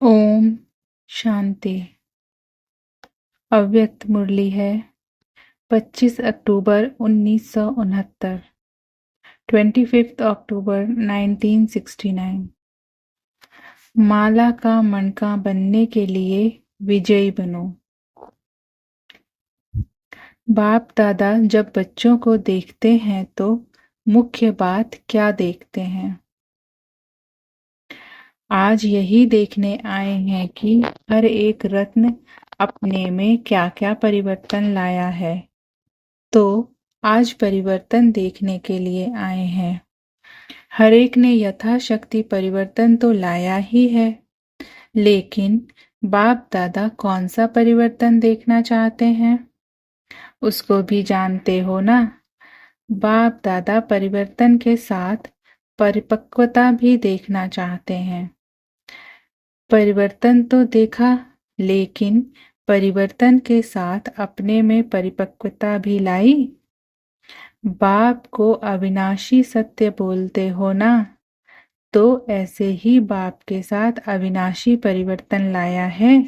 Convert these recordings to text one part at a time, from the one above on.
ओम शांति। अव्यक्त मुरली है 25 अक्टूबर 1969, 25 अक्टूबर 1969। माला का मणका बनने के लिए विजयी बनो। बाप दादा जब बच्चों को देखते हैं तो मुख्य बात क्या देखते हैं? आज यही देखने आए हैं कि हर एक रत्न अपने में क्या क्या परिवर्तन लाया है। तो आज परिवर्तन देखने के लिए आए हैं। हर एक ने यथाशक्ति परिवर्तन तो लाया ही है, लेकिन बाप दादा कौन सा परिवर्तन देखना चाहते हैं उसको भी जानते हो ना। बाप दादा परिवर्तन के साथ परिपक्वता भी देखना चाहते हैं। परिवर्तन तो देखा, लेकिन परिवर्तन के साथ अपने में परिपक्वता भी लाई। बाप को अविनाशी सत्य बोलते हो ना, तो ऐसे ही बाप के साथ अविनाशी परिवर्तन लाया है।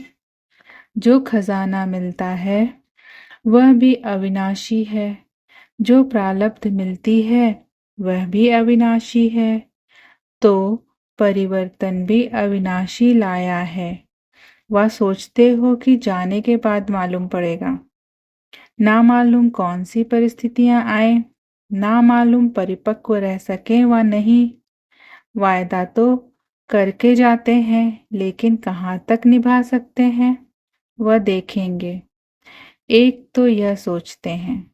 जो खजाना मिलता है वह भी अविनाशी है, जो प्रारब्ध मिलती है वह भी अविनाशी है, तो परिवर्तन भी अविनाशी लाया है। वह सोचते हो कि जाने के बाद मालूम पड़ेगा। ना मालूम कौन सी परिस्थितियां आए, ना मालूम परिपक्व रह सके व नहीं। वायदा तो करके जाते हैं, लेकिन कहाँ तक निभा सकते हैं वह देखेंगे। एक तो यह सोचते हैं,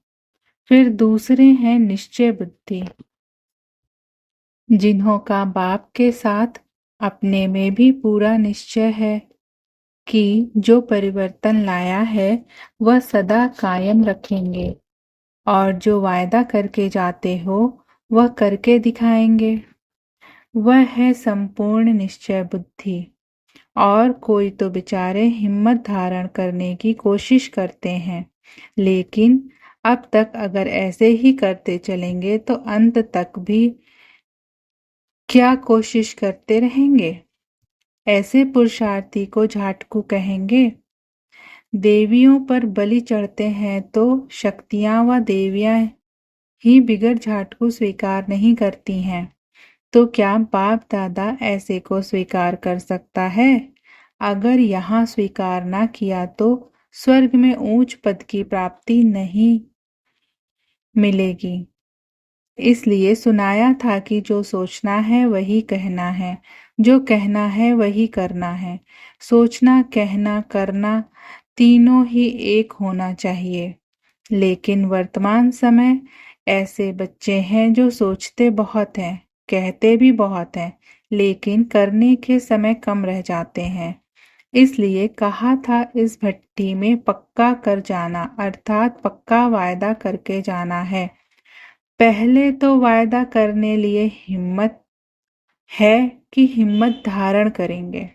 फिर दूसरे हैं निश्चय बुद्धि, जिन्हों का बाप के साथ अपने में भी पूरा निश्चय है कि जो परिवर्तन लाया है वह सदा कायम रखेंगे, और जो वायदा करके जाते हो वह करके दिखाएंगे। वह है संपूर्ण निश्चय बुद्धि। और कोई तो बेचारे हिम्मत धारण करने की कोशिश करते हैं, लेकिन अब तक अगर ऐसे ही करते चलेंगे तो अंत तक भी क्या कोशिश करते रहेंगे। ऐसे पुरुषार्थी को झाटकू कहेंगे। देवियों पर बलि चढ़ते हैं तो शक्तियां व देवियां ही बिगड़ झाटकू स्वीकार नहीं करती हैं, तो क्या बाप दादा ऐसे को स्वीकार कर सकता है? अगर यहाँ स्वीकार ना किया तो स्वर्ग में ऊंच पद की प्राप्ति नहीं मिलेगी। इसलिए सुनाया था कि जो सोचना है वही कहना है, जो कहना है वही करना है। सोचना, कहना, करना तीनों ही एक होना चाहिए। लेकिन वर्तमान समय ऐसे बच्चे हैं जो सोचते बहुत हैं, कहते भी बहुत हैं, लेकिन करने के समय कम रह जाते हैं। इसलिए कहा था इस भट्टी में पक्का कर जाना, अर्थात पक्का वायदा करके जाना है। पहले तो वायदा करने लिए हिम्मत है कि हिम्मत धारण करेंगे।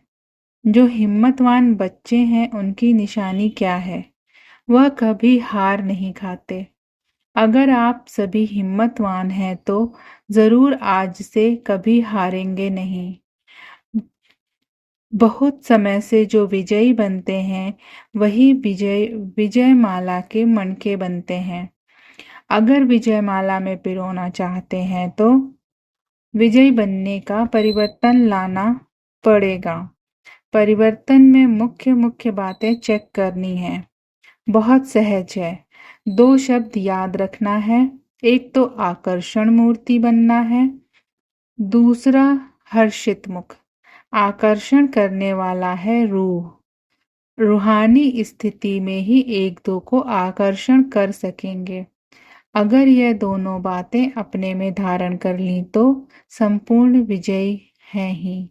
जो हिम्मतवान बच्चे हैं उनकी निशानी क्या है? वह कभी हार नहीं खाते। अगर आप सभी हिम्मतवान हैं तो जरूर आज से कभी हारेंगे नहीं। बहुत समय से जो विजयी बनते हैं वही विजय माला के मणके बनते हैं। अगर विजय माला में पिरोना चाहते हैं तो विजयी बनने का परिवर्तन लाना पड़ेगा। परिवर्तन में मुख्य मुख्य बातें चेक करनी है। बहुत सहज है। 2 शब्द याद रखना है। एक तो आकर्षण मूर्ति बनना है, दूसरा हर्षित मुख। आकर्षण करने वाला है रूह। रूहानी स्थिति में ही एक दो को आकर्षण कर सकेंगे। अगर यह दोनों बातें अपने में धारण कर ली तो संपूर्ण विजयी हैं ही।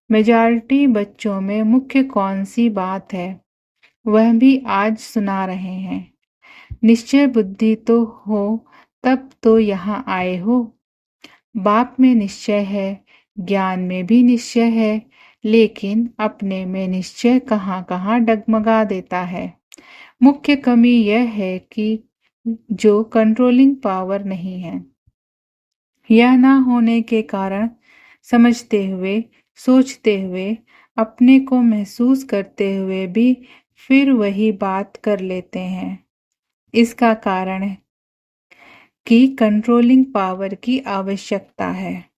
मेजॉरिटी बच्चों में मुख्य कौन सी बात है वह भी आज सुना रहे हैं। निश्चय बुद्धि तो हो तब तो यहाँ आए हो। बाप में निश्चय है, ज्ञान में भी निश्चय है, लेकिन अपने में निश्चय कहाँ कहाँ डगमगा देता है। मुख्य कमी यह है कि जो कंट्रोलिंग पावर नहीं है। यह ना होने के कारण समझते हुए, सोचते हुए अपने को महसूस करते हुए भी फिर वही बात कर लेते हैं। इसका कारण है कि कंट्रोलिंग पावर की आवश्यकता है,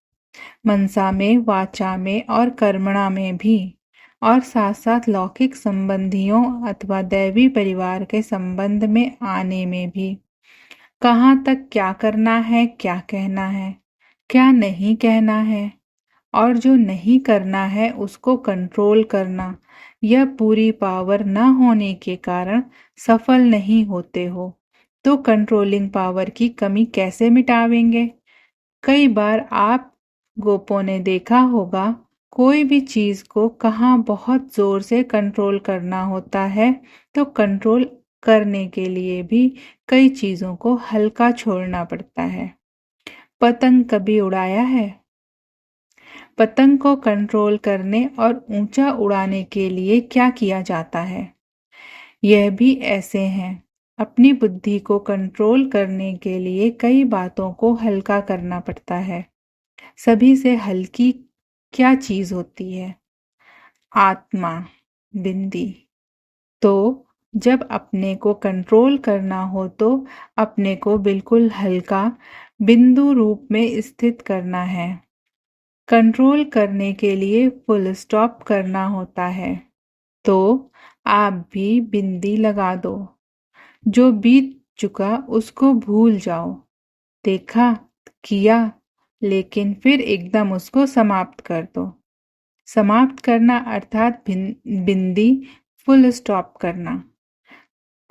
मनसा में, वाचा में और कर्मणा में भी, और साथ साथ लौकिक संबंधियों अथवा दैवी परिवार के संबंध में आने में भी। कहाँ तक क्या करना है, क्या कहना है, क्या नहीं कहना है, और जो नहीं करना है उसको कंट्रोल करना, यह पूरी पावर न होने के कारण सफल नहीं होते हो, तो कंट्रोलिंग पावर की कमी कैसे मिटावेंगे? कई बार आप गोपों ने देखा होगा, कोई भी चीज को कहाँ बहुत जोर से कंट्रोल करना होता है, तो कंट्रोल करने के लिए भी कई चीजों को हल्का छोड़ना पड़ता है। पतंग कभी उड़ाया है? पतंग को कंट्रोल करने और ऊंचा उड़ाने के लिए क्या किया जाता है? यह भी ऐसे हैं। अपनी बुद्धि को कंट्रोल करने के लिए कई बातों को हल्का करना पड़ता है। सभी से हल्की क्या चीज होती है? आत्मा, बिंदी। तो जब अपने को कंट्रोल करना हो तो अपने को बिल्कुल हल्का बिंदु रूप में स्थित करना है। कंट्रोल करने के लिए फुल स्टॉप करना होता है। तो आप भी बिंदी लगा दो। जो बीत चुका उसको भूल जाओ। देखा, किया, लेकिन फिर एकदम उसको समाप्त कर दो। समाप्त करना अर्थात बिंदी फुल स्टॉप करना।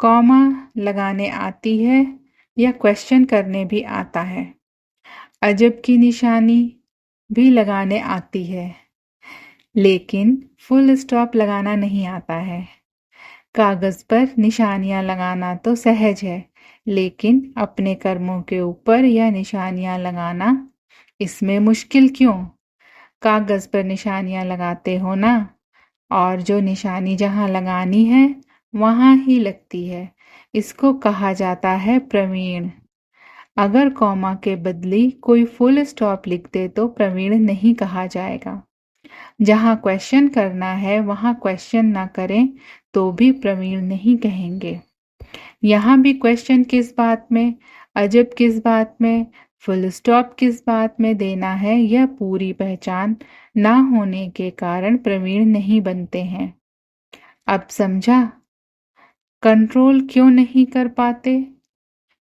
कॉमा लगाने आती है या क्वेश्चन करने भी आता है। अजब की निशानी भी लगाने आती है, लेकिन फुल स्टॉप लगाना नहीं आता है। कागज पर निशानियां लगाना तो सहज है, लेकिन अपने कर्मों के ऊपर यह निशानियां लगाना, इसमें मुश्किल क्यों? कागज पर निशानियां लगाते हो ना, और जो निशानी जहां लगानी है वहां ही लगती है। इसको कहा जाता है प्रवीण। अगर कॉमा के बदले कोई फुल स्टॉप लिख दे तो प्रवीण नहीं कहा जाएगा। जहां क्वेश्चन करना है वहां क्वेश्चन ना करें तो भी प्रवीण नहीं कहेंगे। यहाँ भी क्वेश्चन किस बात में, अजब किस बात में, फुल स्टॉप किस बात में देना है, यह पूरी पहचान ना होने के कारण प्रवीण नहीं बनते हैं। अब समझा? कंट्रोल क्यों नहीं कर पाते?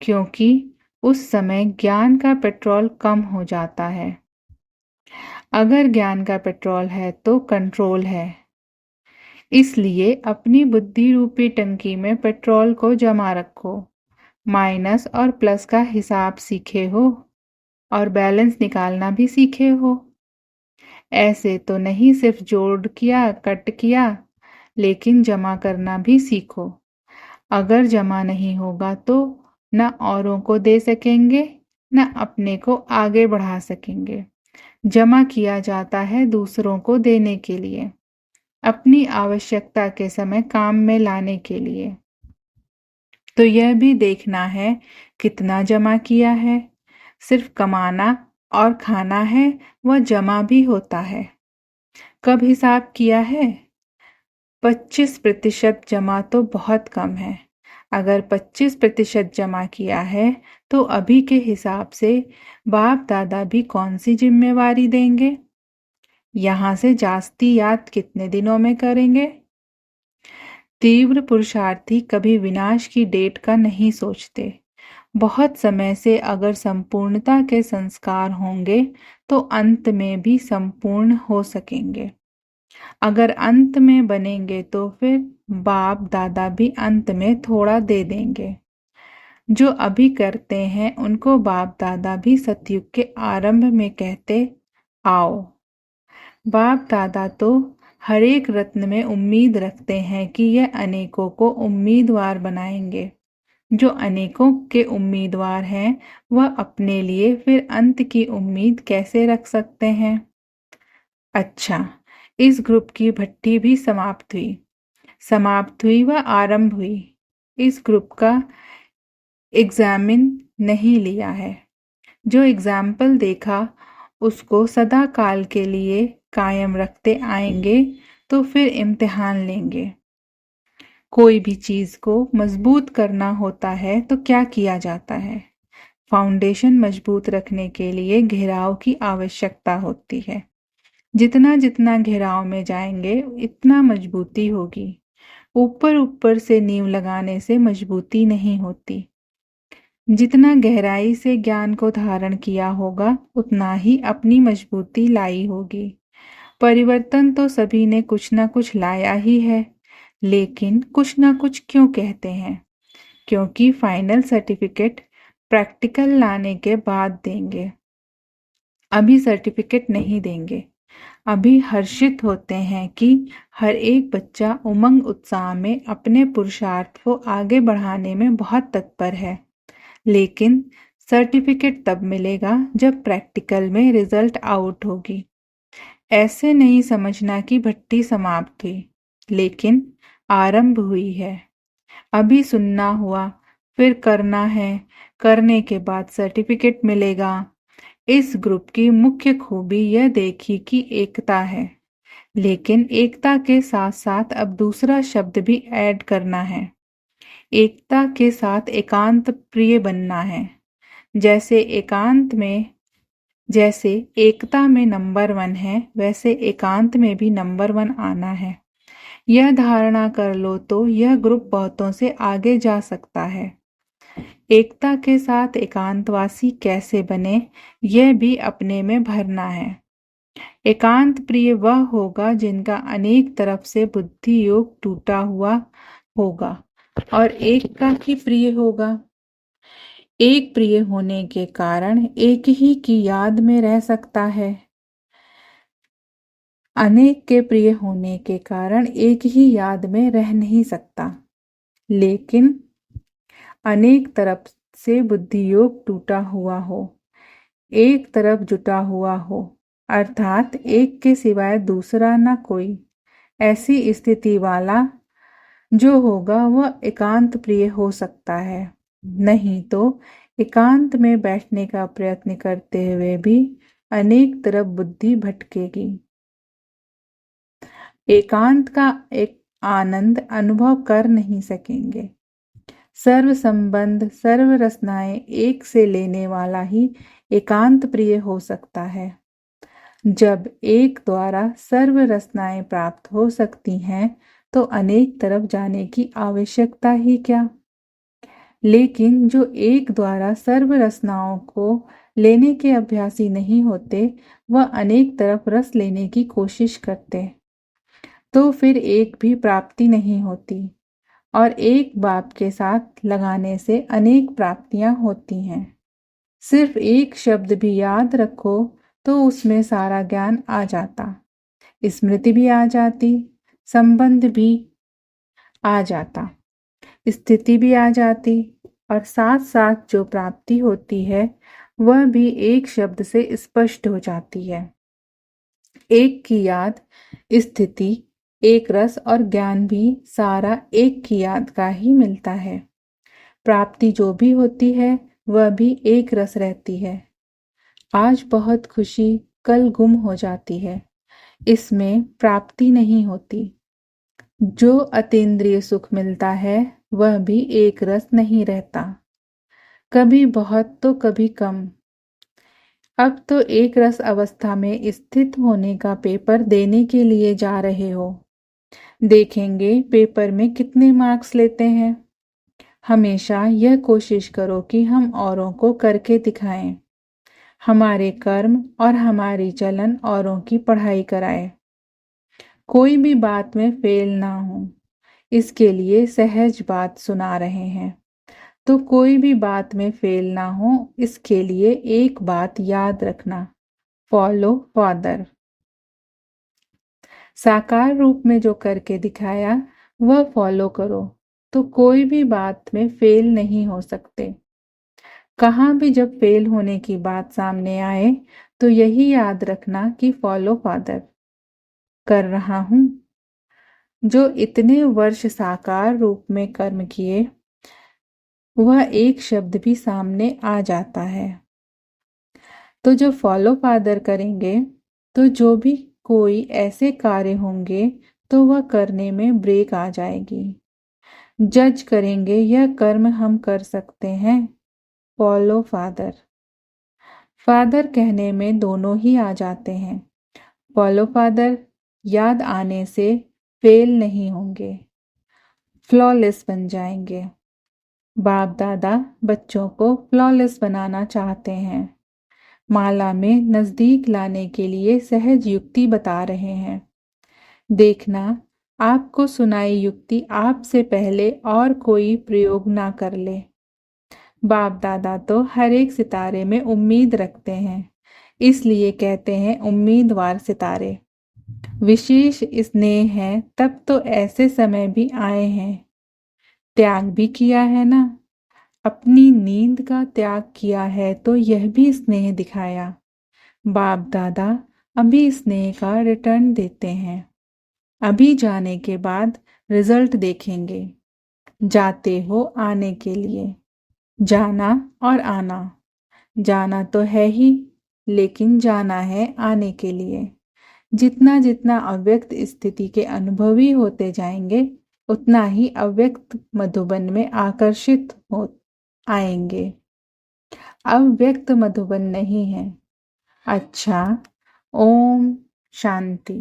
क्योंकि उस समय ज्ञान का पेट्रोल कम हो जाता है। अगर ज्ञान का पेट्रोल है तो कंट्रोल है। इसलिए अपनी बुद्धि रूपी टंकी में पेट्रोल को जमा रखो। माइनस और प्लस का हिसाब सीखे हो और बैलेंस निकालना भी सीखे हो। ऐसे तो नहीं सिर्फ जोड़ किया, कट किया, लेकिन जमा करना भी सीखो। अगर जमा नहीं होगा तो न औरों को दे सकेंगे, न अपने को आगे बढ़ा सकेंगे। जमा किया जाता है दूसरों को देने के लिए, अपनी आवश्यकता के समय काम में लाने के लिए। तो यह भी देखना है कितना जमा किया है। सिर्फ कमाना और खाना है, वह जमा भी होता है। कब हिसाब किया है? 25% जमा तो बहुत कम है। अगर 25% जमा किया है तो अभी के हिसाब से बाप दादा भी कौन सी जिम्मेवारी देंगे? यहाँ से जास्ती याद कितने दिनों में करेंगे? तीव्र पुरुषार्थी कभी विनाश की डेट का नहीं सोचते। बहुत समय से अगर संपूर्णता के संस्कार होंगे तो अंत में भी संपूर्ण हो सकेंगे। अगर अंत में बनेंगे तो फिर बाप दादा भी अंत में थोड़ा दे देंगे। जो अभी करते हैं उनको बाप दादा भी सतयुग के आरंभ में कहते आओ। बाप दादा तो हर एक रत्न में उम्मीद रखते हैं कि यह अनेकों को उम्मीदवार बनाएंगे। जो अनेकों के उम्मीदवार हैं वह अपने लिए फिर अंत की उम्मीद कैसे रख सकते हैं? अच्छा, इस ग्रुप की भट्टी भी समाप्त हुई व आरंभ हुई। इस ग्रुप का एग्जामिन नहीं लिया है। जो एग्जाम्पल देखा उसको सदा काल के लिए कायम रखते आएंगे तो फिर इम्तिहान लेंगे। कोई भी चीज को मजबूत करना होता है तो क्या किया जाता है? फाउंडेशन मजबूत रखने के लिए घेराव की आवश्यकता होती है। जितना जितना घेराव में जाएंगे इतना मजबूती होगी। ऊपर ऊपर से नींव लगाने से मजबूती नहीं होती। जितना गहराई से ज्ञान को धारण किया होगा उतना ही अपनी मजबूती लाई होगी। परिवर्तन तो सभी ने कुछ ना कुछ लाया ही है, लेकिन कुछ ना कुछ क्यों कहते हैं? क्योंकि फाइनल सर्टिफिकेट प्रैक्टिकल लाने के बाद देंगे। अभी सर्टिफिकेट नहीं देंगे। अभी हर्षित होते हैं कि हर एक बच्चा उमंग उत्साह में अपने पुरुषार्थ को आगे बढ़ाने में बहुत तत्पर है। लेकिन सर्टिफिकेट तब मिलेगा जब प्रैक्टिकल में रिजल्ट आउट होगी। ऐसे नहीं समझना कि भट्टी समाप्त हुई, लेकिन आरंभ हुई है। अभी सुनना हुआ, फिर करना है, करने के बाद सर्टिफिकेट मिलेगा। इस ग्रुप की मुख्य खूबी यह देखी कि एकता है, लेकिन एकता के साथ साथ अब दूसरा शब्द भी ऐड करना है। एकता के साथ एकांत प्रिय बनना है। जैसे एकता में नंबर 1 है, वैसे एकांत में भी नंबर 1 आना है। यह धारणा कर लो तो यह ग्रुप बहुतों से आगे जा सकता है। एकता के साथ एकांतवासी कैसे बने, यह भी अपने में भरना है। एकांत प्रिय वह होगा जिनका अनेक तरफ से बुद्धि योग टूटा हुआ होगा और एक का ही प्रिय होगा। एक प्रिय होने के कारण एक ही की याद में रह सकता है। अनेक के प्रिय होने के कारण एक ही याद में रह नहीं सकता। लेकिन अनेक तरफ से बुद्धि योग टूटा हुआ हो, एक तरफ जुटा हुआ हो, अर्थात एक के सिवाय दूसरा न कोई, ऐसी स्थिति वाला जो होगा वह एकांत प्रिय हो सकता है। नहीं तो एकांत में बैठने का प्रयत्न करते हुए भी अनेक तरफ बुद्धि भटकेगी। एकांत का एक आनंद अनुभव कर नहीं सकेंगे। सर्व संबंध सर्व रसनाएं एक से लेने वाला ही एकांत प्रिय हो सकता है। जब एक द्वारा सर्व रसनाएं प्राप्त हो सकती हैं तो अनेक तरफ जाने की आवश्यकता ही क्या। लेकिन जो एक द्वारा सर्व रसनाओं को लेने के अभ्यासी नहीं होते, वह अनेक तरफ रस लेने की कोशिश करते, तो फिर एक भी प्राप्ति नहीं होती और एक बाप के साथ लगाने से अनेक प्राप्तियां होती हैं। सिर्फ एक शब्द भी याद रखो तो उसमें सारा ज्ञान आ जाता, स्मृति भी आ जाती, संबंध भी आ जाता, स्थिति भी आ जाती और साथ साथ जो प्राप्ति होती है वह भी एक शब्द से स्पष्ट हो जाती है। एक की याद, स्थिति, एक रस और ज्ञान भी सारा एक की याद का ही मिलता है। प्राप्ति जो भी होती है वह भी एक रस रहती है। आज बहुत खुशी कल गुम हो जाती है, इसमें प्राप्ति नहीं होती। जो अतीन्द्रिय सुख मिलता है वह भी एक रस नहीं रहता, कभी बहुत तो कभी कम। अब तो एक रस अवस्था में स्थित होने का पेपर देने के लिए जा रहे हो। देखेंगे पेपर में कितने मार्क्स लेते हैं। हमेशा यह कोशिश करो कि हम औरों को करके दिखाएं, हमारे कर्म और हमारी चलन औरों की पढ़ाई कराए। कोई भी बात में फेल ना हो, इसके लिए सहज बात सुना रहे हैं। तो कोई भी बात में फेल ना हो, इसके लिए एक बात याद रखना, फॉलो फादर। साकार रूप में जो करके दिखाया वह फॉलो करो, तो कोई भी बात में फेल नहीं हो सकते। कहाँ भी जब फेल होने की बात सामने आए तो यही याद रखना कि फॉलो फादर कर रहा हूं। जो इतने वर्ष साकार रूप में कर्म किए वह एक शब्द भी सामने आ जाता है। तो जो फॉलो फादर करेंगे तो जो भी कोई ऐसे कार्य होंगे तो वह करने में ब्रेक आ जाएगी। जज करेंगे यह कर्म हम कर सकते हैं। Follow father. फादर कहने में दोनों ही आ जाते हैं। फॉलो फादर याद आने से फेल नहीं होंगे, फ्लॉलेस बन जाएंगे। बाप दादा बच्चों को फ्लॉलेस बनाना चाहते हैं। माला में नजदीक लाने के लिए सहज युक्ति बता रहे हैं। देखना, आपको सुनाई युक्ति आपसे पहले और कोई प्रयोग ना कर ले। बाप दादा तो हर एक सितारे में उम्मीद रखते हैं, इसलिए कहते हैं उम्मीदवार सितारे। विशेष स्नेह है तब तो ऐसे समय भी आए हैं। त्याग भी किया है ना, अपनी नींद का त्याग किया है तो यह भी स्नेह दिखाया। बाप दादा अभी स्नेह का रिटर्न देते हैं। अभी जाने के बाद रिजल्ट देखेंगे। जाते हो आने के लिए, जाना और आना। जाना तो है ही, लेकिन जाना है आने के लिए। जितना जितना अव्यक्त स्थिति के अनुभवी होते जाएंगे, उतना ही अव्यक्त मधुबन में आकर्षित हो आएंगे। अव्यक्त मधुबन नहीं है। अच्छा, ओम शांति।